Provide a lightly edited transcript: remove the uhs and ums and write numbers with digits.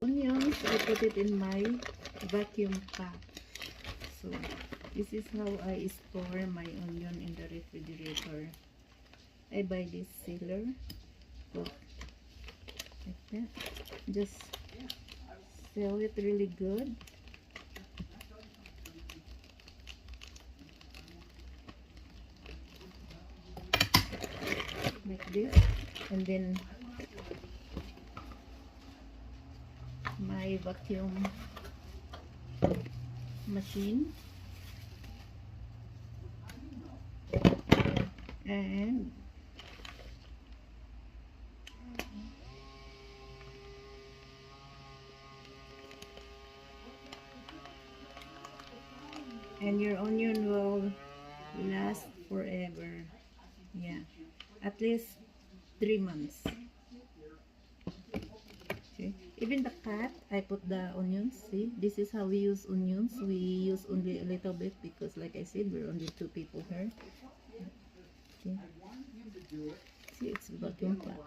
onions, I put it in my vacuum pack. So this is how I store my onion in the refrigerator. I buy this sealer, put like that, just seal it really good. Like this, and then my vacuum machine, and your onion will last forever. Yeah, at least 3 months. Okay, even the cat, I put the onions. See, this is how we use onions. We use only a little bit because, like I said, we're only 2 people here. Okay, see, it's vacuum packed.